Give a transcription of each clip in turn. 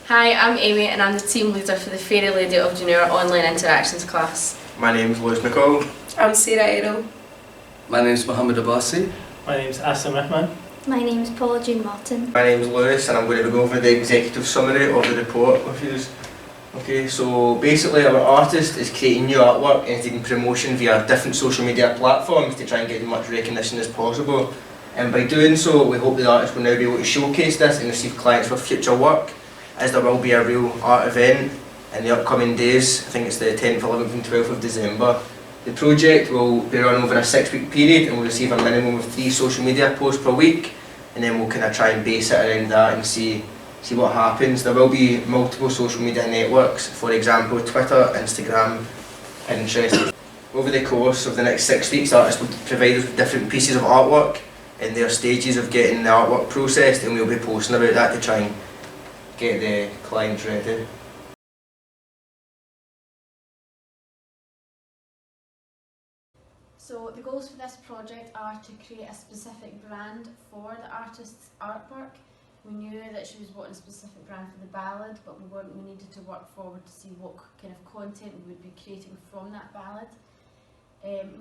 Hi, I'm Amy and I'm the team leader for the Fairy Lady of Dunure online interactions class. My name's Lewis McCall. I'm Sarah Errol. My name's Mohammed Abbasi. My name's Asim Rahman. My name's Paula June Martin. My name's Lewis and I'm going to go over the executive summary of the report with you. Okay, so basically our artist is creating new artwork and taking promotion via different social media platforms to try and get as much recognition as possible. And by doing so, we hope the artist will now be able to showcase this and receive clients for future work, as there will be a real art event in the upcoming days. I think it's the 10th, 11th and 12th of December. The project will be run over a 6-week period and will receive a minimum of 3 social media posts per week, and then we'll kind of try and base it around that and see what happens. There will be multiple social media networks, for example Twitter, Instagram, Pinterest. Over the course of the next 6 weeks, artists will provide us with different pieces of artwork in their stages of getting the artwork processed, and we'll be posting about that to try and get the clients ready. So the goals for this project are to create a specific brand for the artist's artwork. We knew that she was wanting a specific brand for the ballad, but we needed to work forward to see what kind of content we would be creating from that ballad.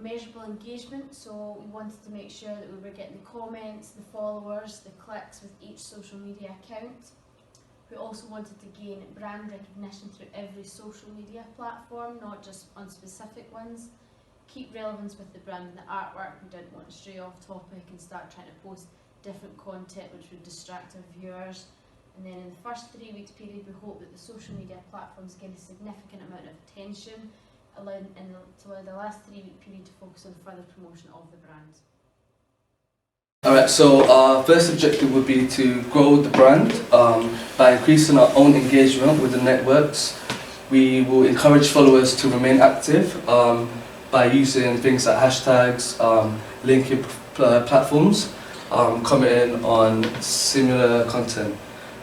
Measurable engagement, so we wanted to make sure that we were getting the comments, the followers, the clicks with each social media account. We also wanted to gain brand recognition through every social media platform, not just on specific ones. Keep relevance with the brand and the artwork. We didn't want to stray off topic and start trying to post different content which would distract our viewers. And then in the first 3 weeks period, we hope that the social media platforms gain a significant amount of attention, to allow the last 3-week period to focus on further promotion of the brand. Alright, so our first objective would be to grow the brand by increasing our own engagement with the networks. We will encourage followers to remain active by using things like hashtags, linking platforms, commenting on similar content.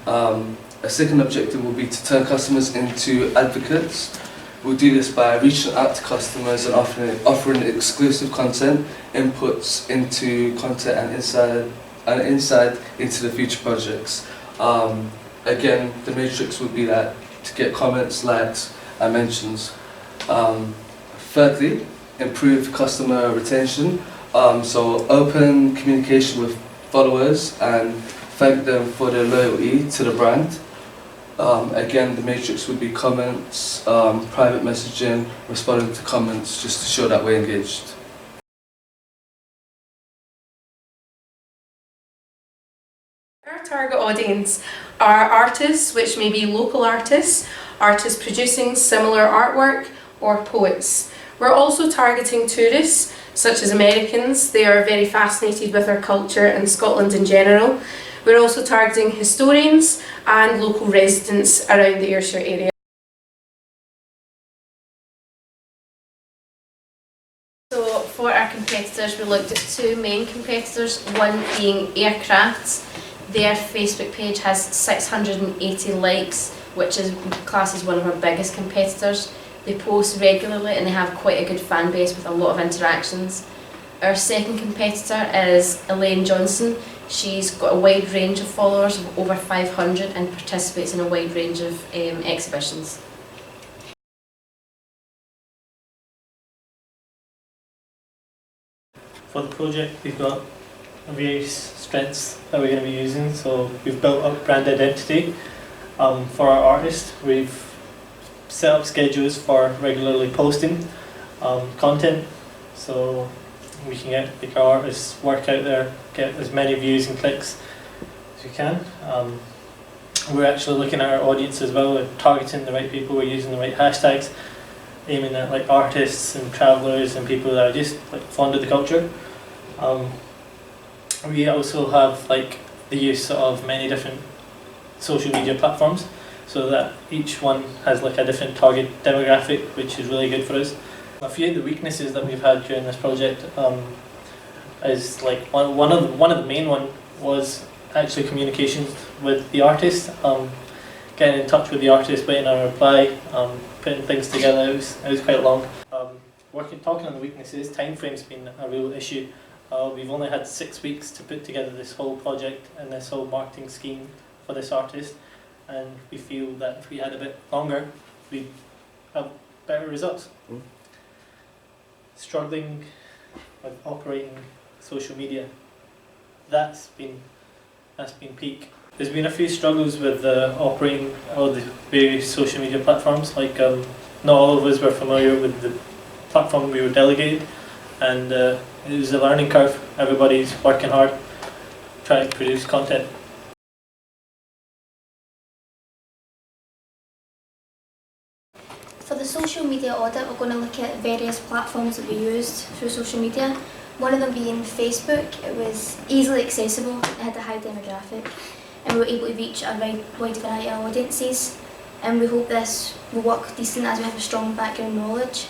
A second objective will be to turn customers into advocates. We'll do this by reaching out to customers and offering exclusive content, inputs into content and insight into the future projects. Again, the matrix would be that to get comments, likes and mentions. Thirdly, improve customer retention. So open communication with followers and thank them for their loyalty to the brand. Again, the matrix would be comments, private messaging, responding to comments just to show that we're engaged. Our target audience are artists, which may be local artists, artists producing similar artwork, or poets. We're also targeting tourists, such as Americans. They are very fascinated with our culture and Scotland in general. We're also targeting historians and local residents around the Ayrshire area. So for our competitors, we looked at 2 main competitors, one being Aircraft. Their Facebook page has 680 likes, which is classed as one of our biggest competitors. They post regularly and they have quite a good fan base with a lot of interactions. Our second competitor is Elaine Johnson. She's got a wide range of followers of over 500 and participates in a wide range of exhibitions. For the project, we've got various strengths that we're going to be using. So we've built up brand identity for our artist. We've set up schedules for regularly posting content, so we can get our artists' work out there, get as many views and clicks as we can. We're actually looking at our audience as well, we're targeting the right people, we're using the right hashtags, aiming at like artists and travellers and people that are just like fond of the culture. We also have like the use of many different social media platforms, so that each one has like a different target demographic, which is really good for us. A few of the weaknesses that we've had during this project is like one of the main one was actually communications with the artist, getting in touch with the artist, waiting on a reply, putting things together. It was quite long. Talking on the weaknesses, time frame's been a real issue. We've only had 6 weeks to put together this whole project and this whole marketing scheme for this artist. and we feel that if we had a bit longer, we'd have better results. Struggling with operating social media, that's been peak. There's been a few struggles with operating all the various social media platforms. Like not all of us were familiar with the platform we were delegated, and it was a learning curve. Everybody's working hard, trying to produce content. For the social media audit, we're going to look at various platforms that we used through social media. One of them being Facebook. It was easily accessible, it had a high demographic, and we were able to reach a wide variety of audiences. And we hope this will work decent as we have a strong background knowledge.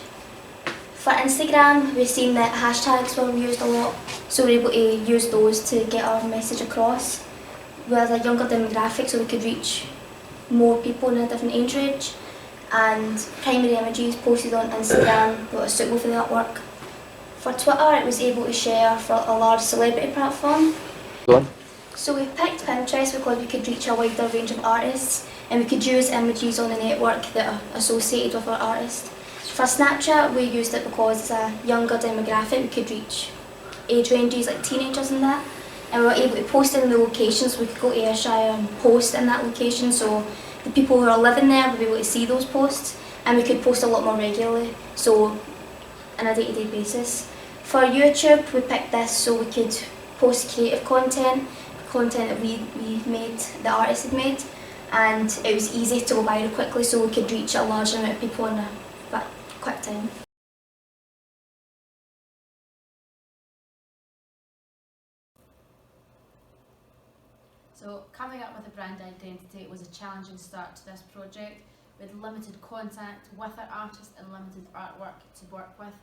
For Instagram, we've seen that hashtags were used a lot, so we're able to use those to get our message across. We had a younger demographic, so we could reach more people in a different age range. And primary images posted on Instagram that were suitable for the artwork. For Twitter, it was able to share for a large celebrity platform. Go on. So we picked Pinterest because we could reach a wider range of artists, and we could use images on the network that are associated with our artist. For Snapchat, we used it because it's a younger demographic. We could reach age ranges like teenagers and that. And we were able to post in the location, so we could go to Ayrshire and post in that location, so the people who are living there would be able to see those posts, and we could post a lot more regularly, so on a day-to-day basis. For YouTube, we picked this so we could post creative content that we made, the artist had made, and it was easy to go viral quickly, so we could reach a large amount of people in a quick time. So coming up with a brand identity was a challenging start to this project, with limited contact with our artist and limited artwork to work with.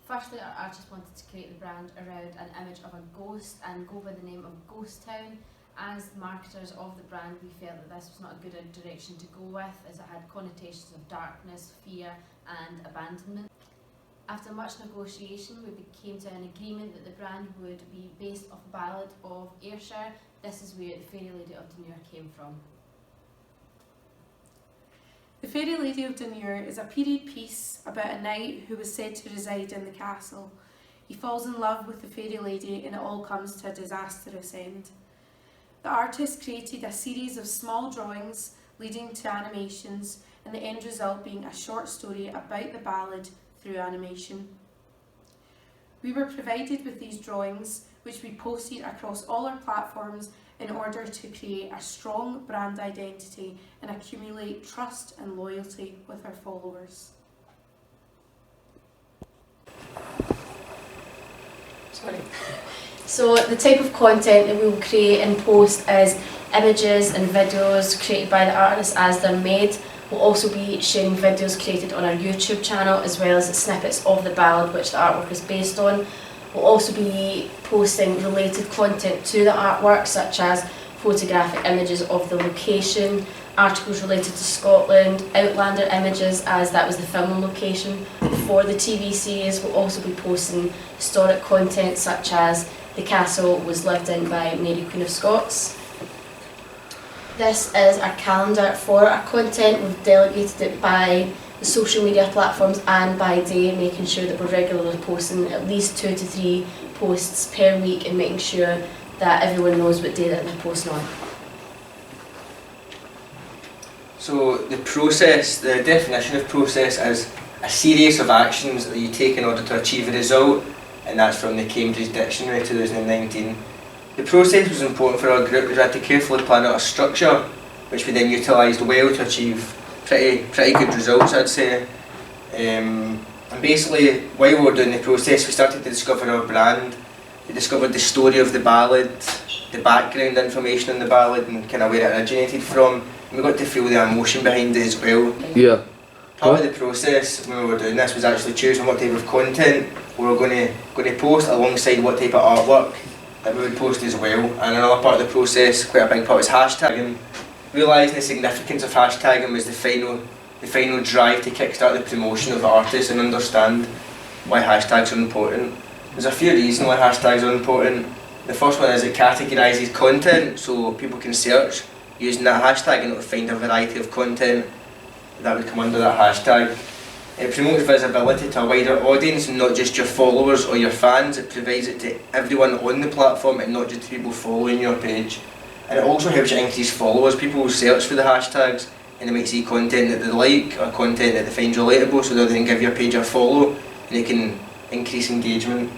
Firstly, our artist wanted to create the brand around an image of a ghost and go by the name of Ghost Town. As marketers of the brand, we felt that this was not a good direction to go with, as it had connotations of darkness, fear and abandonment. After much negotiation, we came to an agreement that the brand would be based off a ballad of Ayrshire. This is where the Fairy Lady of Dunure came from. The Fairy Lady of Dunure is a period piece about a knight who was said to reside in the castle. He falls in love with the Fairy Lady and it all comes to a disastrous end. The artist created a series of small drawings leading to animations, and the end result being a short story about the ballad through animation. We were provided with these drawings, which we posted across all our platforms in order to create a strong brand identity and accumulate trust and loyalty with our followers. So the type of content that we will create and post is images and videos created by the artists as they're made. We'll also be sharing videos created on our YouTube channel, as well as snippets of the ballad which the artwork is based on. We'll also be posting related content to the artwork, such as photographic images of the location, articles related to Scotland, Outlander images, as that was the film location for the TV series. We'll also be posting historic content such as the castle was lived in by Mary Queen of Scots. This is our calendar for our content. We've delegated it by the social media platforms and by day, making sure that we're regularly posting at least 2 to 3 posts per week and making sure that everyone knows what day that they're posting on. So the process, the definition of process is a series of actions that you take in order to achieve a result, and that's from the Cambridge Dictionary 2019. The process was important for our group because we had to carefully plan out a structure which we then utilised well to achieve pretty good results, I'd say. And basically, while we were doing the process, we started to discover our brand. We discovered the story of the ballad, the background information on the ballad and kind of where it originated from. And we got to feel the emotion behind it as well. Yeah. Part of the process when we were doing this was actually choosing what type of content we were going to post alongside what type of artwork that we would post as well. And another part of the process, quite a big part, was hashtagging. Realising the significance of hashtagging was the final drive to kickstart the promotion of the artist and understand why hashtags are important. There's a few reasons why hashtags are important. The first one is it categorises content so people can search using that hashtag, and it will find a variety of content that would come under that hashtag. It promotes visibility to a wider audience, not just your followers or your fans. It provides it to everyone on the platform and not just to people following your page. And it also helps you increase followers. People will search for the hashtags and they might see content that they like or content that they find relatable, so they can give your page a follow and it can increase engagement.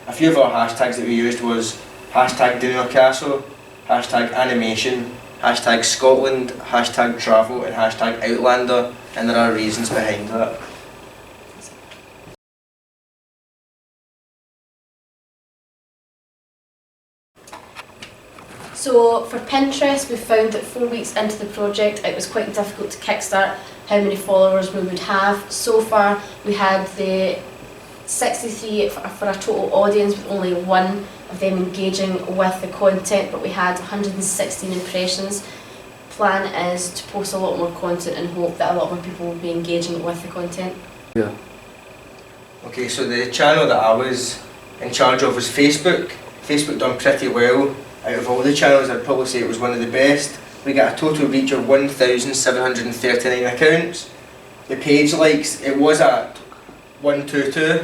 A few of our hashtags that we used was hashtag Dunure Castle, hashtag animation, hashtag Scotland, hashtag travel and hashtag Outlander, and there are reasons behind that. So for Pinterest, we found that 4 weeks into the project it was quite difficult to kickstart how many followers we would have. So far we had the 63 for a total audience, with only one of them engaging with the content, but we had 116 impressions. Plan is to post a lot more content and hope that a lot more people will be engaging with the content. Yeah. Okay, so the channel that I was in charge of was Facebook. Facebook done pretty well. Out of all the channels, I'd probably say it was one of the best. We got a total reach of 1,739 accounts. The page likes, it was at 122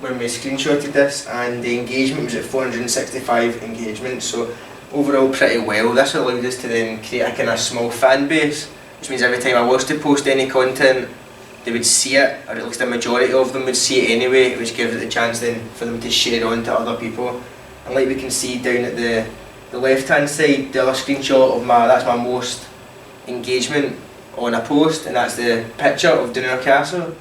when we screenshotted this, and the engagement was at 465 engagements, so overall pretty well. This allowed us to then create a kind of small fan base, which means every time I was to post any content, they would see it, or at least a majority of them would see it anyway, which gives it the chance then for them to share on to other people. And like we can see down at the left hand side, the other screenshot of that's my most engagement on a post, and that's the picture of Dunure Castle.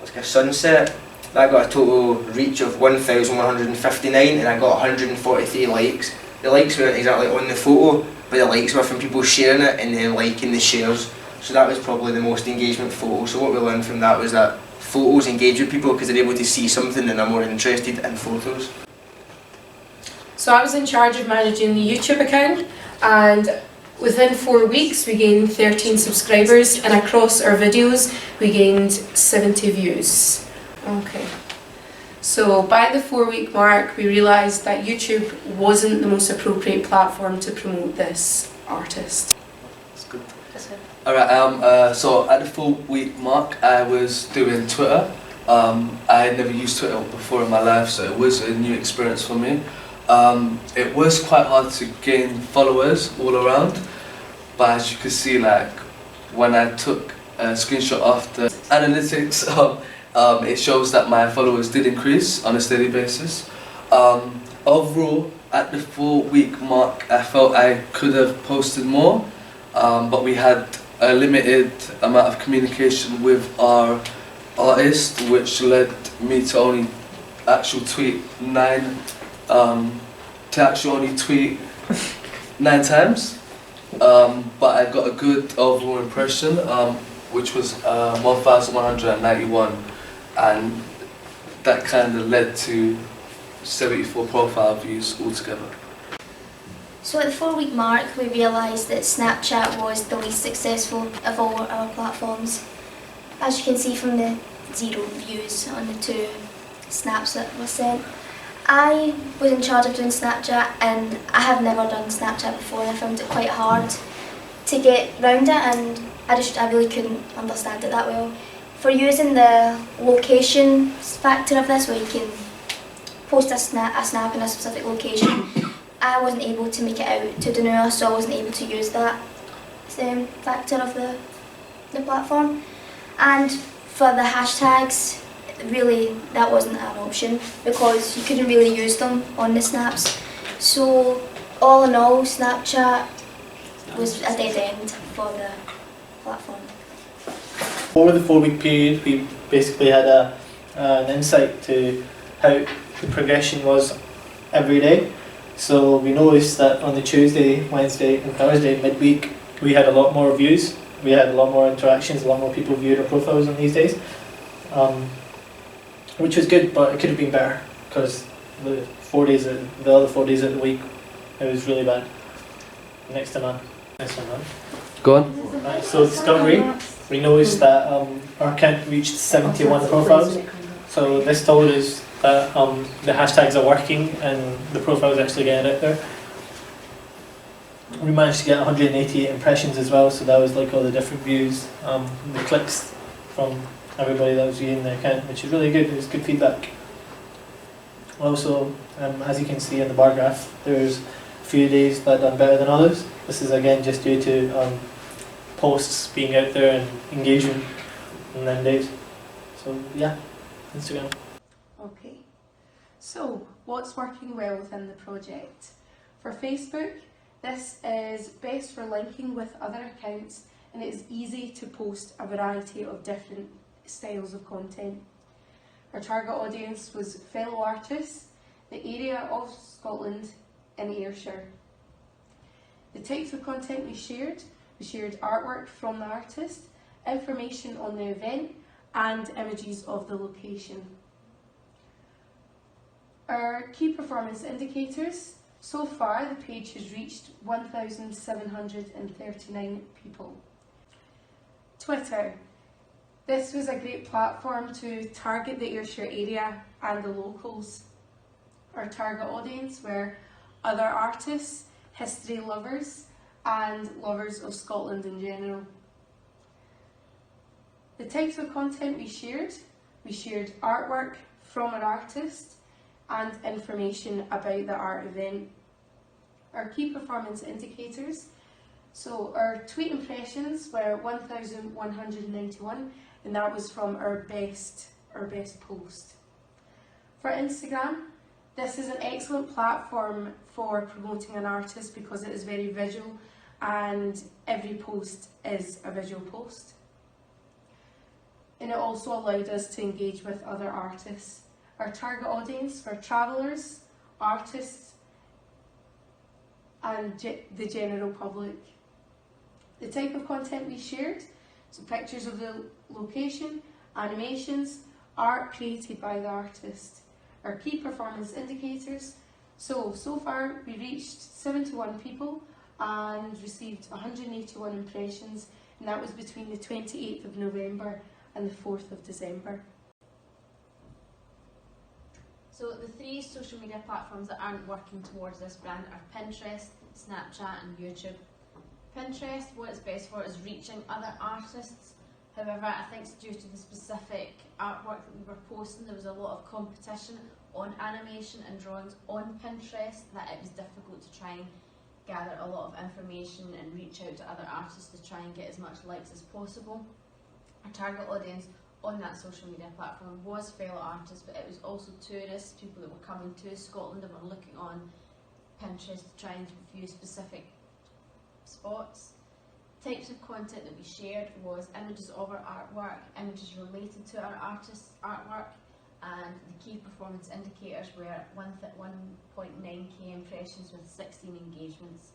It's like a sunset. That got a total reach of 1,159 and I got 143 likes. The likes weren't exactly on the photo, but the likes were from people sharing it and then liking the shares. So that was probably the most engagement photo. So what we learned from that was that photos engage with people because they're able to see something and are more interested in photos. So I was in charge of managing the YouTube account, and within 4 weeks we gained 13 subscribers, and across our videos we gained 70 views. Okay. So by the 4-week mark we realised that YouTube wasn't the most appropriate platform to promote this artist. That's good. Alright, so at the 4-week mark I was doing Twitter. I had never used Twitter before in my life, so it was a new experience for me. It was quite hard to gain followers all around, but as you can see, like when I took a screenshot of the analytics, it shows that my followers did increase on a steady basis. Overall, at the 4-week mark, I felt I could have posted more, but we had a limited amount of communication with our artist, which led me to only tweet 9 times, but I got a good overall impression, which was 1,191, and that kind of led to 74 profile views altogether. So at the 4-week mark we realised that Snapchat was the least successful of all our platforms. As you can see from the 0 views on the 2 snaps that were sent. I was in charge of doing Snapchat, and I have never done Snapchat before. I found it quite hard to get round it, and I really couldn't understand it that well. For using the location factor of this, where you can post a snap in a specific location, I wasn't able to make it out to Dunure, so I wasn't able to use that factor of the platform. And for the hashtags, really that wasn't an option because you couldn't really use them on the snaps. So all in all, Snapchat was a dead end for the platform. Over the 4-week period, we basically had an insight to how the progression was every day. So we noticed that on the Tuesday, Wednesday and Thursday midweek we had a lot more views, we had a lot more interactions, a lot more people viewed our profiles on these days, which was good, but it could have been better because the other 4 days of the week it was really bad. Next to none. Next to none. Go on. Right, so discovery, we noticed that our account reached 71 profiles. So this told us that the hashtags are working and the profiles actually getting out there. We managed to get 188 impressions as well, so that was like all the different views, the clicks from everybody that was viewing the account, which is really good. It was good feedback. Also, as you can see in the bar graph, there's a few days that done better than others. This is again just due to posts being out there and engagement on them days. So yeah, Instagram. Okay, so what's working well within the project? For Facebook, this is best for linking with other accounts, and it is easy to post a variety of different styles of content. Our target audience was fellow artists, the area of Scotland in Ayrshire. The types of content we shared artwork from the artist, information on the event, and images of the location. Our key performance indicators: so far the page has reached 1,739 people. Twitter. This was a great platform to target the Ayrshire area and the locals. Our target audience were other artists, history lovers, and lovers of Scotland in general. The types of content we shared artwork from an artist and information about the art event. Our key performance indicators: so our tweet impressions were 1,191, and that was from our best post. For Instagram, this is an excellent platform for promoting an artist because it is very visual and every post is a visual post. And it also allowed us to engage with other artists. Our target audience were travellers, artists, and the general public. The type of content we shared: so pictures of the location, animations, art created by the artist. Our key performance indicators: so far we reached 71 people and received 181 impressions, and that was between the 28th of November and the 4th of December. So the three social media platforms that aren't working towards this brand are Pinterest, Snapchat and YouTube. Pinterest, what it's best for is reaching other artists. However, I think it's due to the specific artwork that we were posting, there was a lot of competition on animation and drawings on Pinterest that it was difficult to try and gather a lot of information and reach out to other artists to try and get as much likes as possible. Our target audience on that social media platform was fellow artists, but it was also tourists, people that were coming to Scotland and were looking on Pinterest to try and view specific spots. Types of content that we shared was images of our artwork, images related to our artist's artwork, and the key performance indicators were 1.9k impressions with 16 engagements.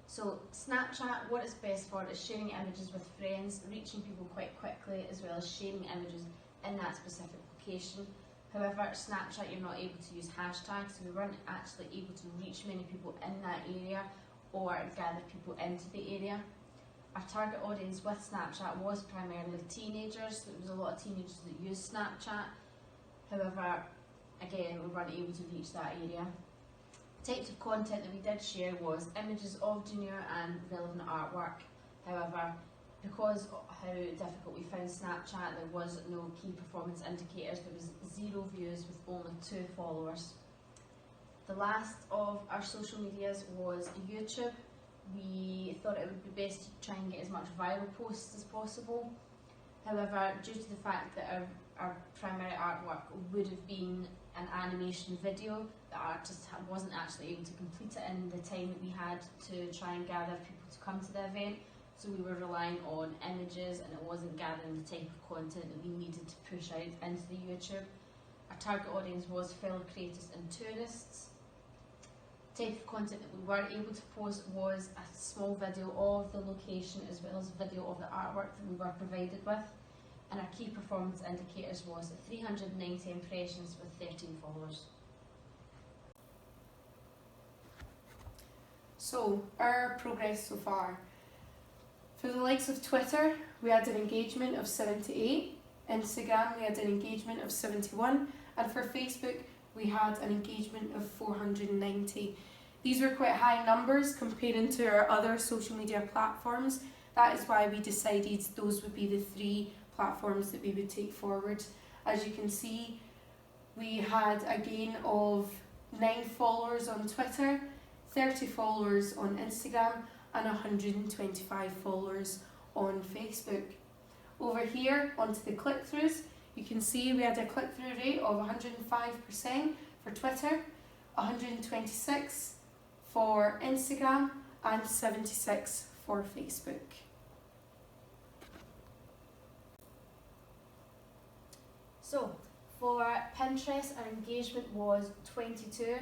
So Snapchat, what it's best for is sharing images with friends, reaching people quite quickly, as well as sharing images in that specific location. However, Snapchat, you're not able to use hashtags, so we weren't actually able to reach many people in that area or gather people into the area. Our target audience with Snapchat was primarily teenagers, so there was a lot of teenagers that used Snapchat. However, again, we weren't able to reach that area. Types of content that we did share was images of Dunure and relevant artwork. However, because of how difficult we found Snapchat, there was no key performance indicators. There was 0 views with only 2 followers. The last of our social medias was YouTube. We thought it would be best to try and get as much viral posts as possible. However, due to the fact that our primary artwork would have been an animation video, the artist wasn't actually able to complete it in the time that we had to try and gather people to come to the event. So we were relying on images and it wasn't gathering the type of content that we needed to push out into the YouTube. Our target audience was fellow creators and tourists. The type of content that we weren't able to post was a small video of the location as well as a video of the artwork that we were provided with. And our key performance indicators was 390 impressions with 13 followers. So, our progress so far. For the likes of Twitter, we had an engagement of 78, Instagram we had an engagement of 71, and for Facebook we had an engagement of 490. These were quite high numbers comparing to our other social media platforms. That is why we decided those would be the 3 platforms that we would take forward. As you can see, we had a gain of 9 followers on Twitter, 30 followers on Instagram, and 125 followers on Facebook. Over here, onto the click-throughs, you can see we had a click-through rate of 105% for Twitter, 126 for Instagram, and 76 for Facebook. So, for Pinterest, our engagement was 22.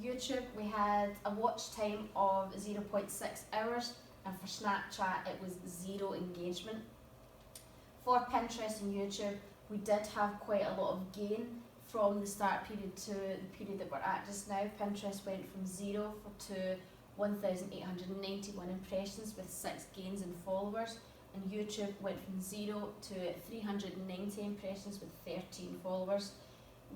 YouTube, we had a watch time of 0.6 hours, and for Snapchat, it was 0 engagement. For Pinterest and YouTube, we did have quite a lot of gain from the start period to the period that we're at just now. Pinterest went from 0 to 1,891 impressions with 6 gains in followers, and YouTube went from 0 to 390 impressions with 13 followers.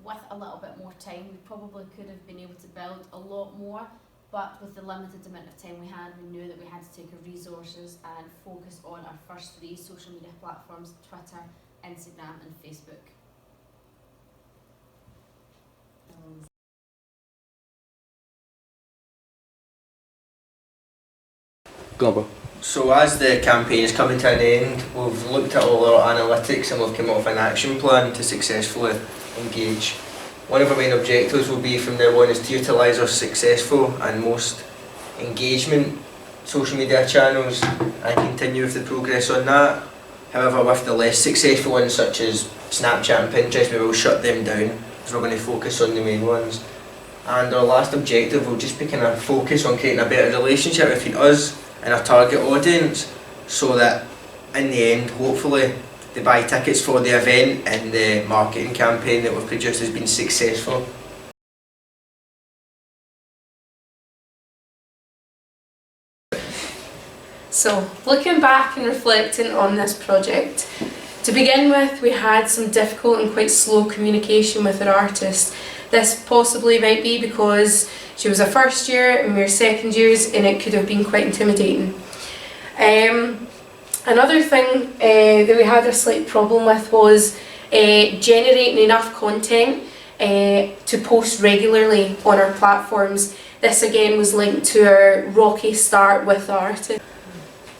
With a little bit more time, we probably could have been able to build a lot more, but with the limited amount of time we had, we knew that we had to take our resources and focus on our first 3 social media platforms: Twitter, Instagram and Facebook. Go on, bro. So as the campaign is coming to an end, we've looked at all our analytics and we've come up with an action plan to successfully engage. One of our main objectives will be from now on is to utilise our successful and most engagement social media channels and continue with the progress on that. However, with the less successful ones such as Snapchat and Pinterest, we will shut them down because we're going to focus on the main ones. And our last objective will just be kind of focus on creating a better relationship between us and our target audience, so that in the end, hopefully, they buy tickets for the event and the marketing campaign that we've produced has been successful. So, looking back and reflecting on this project, to begin with, we had some difficult and quite slow communication with our artist. This possibly might be because she was a first year and we were second years, and it could have been quite intimidating. Another thing that we had a slight problem with was generating enough content to post regularly on our platforms. This again was linked to our rocky start with the artist.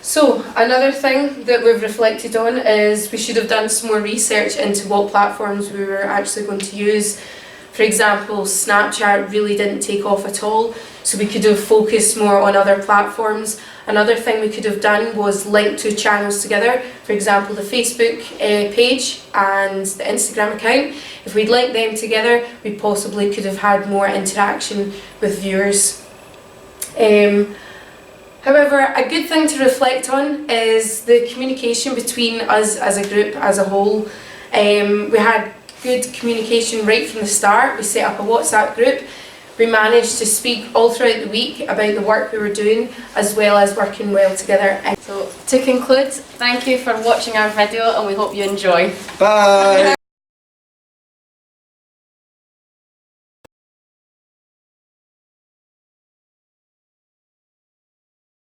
So another thing that we've reflected on is we should have done some more research into what platforms we were actually going to use. For example, Snapchat really didn't take off at all, so we could have focused more on other platforms. Another thing we could have done was link 2 channels together, for example the Facebook page and the Instagram account. If we'd linked them together, we possibly could have had more interaction with viewers. However, a good thing to reflect on is the communication between us as a group as a whole. We had good communication right from the start. We set up a WhatsApp group. We managed to speak all throughout the week about the work we were doing, as well as working well together. So to conclude, thank you for watching our video and we hope you enjoy. Bye!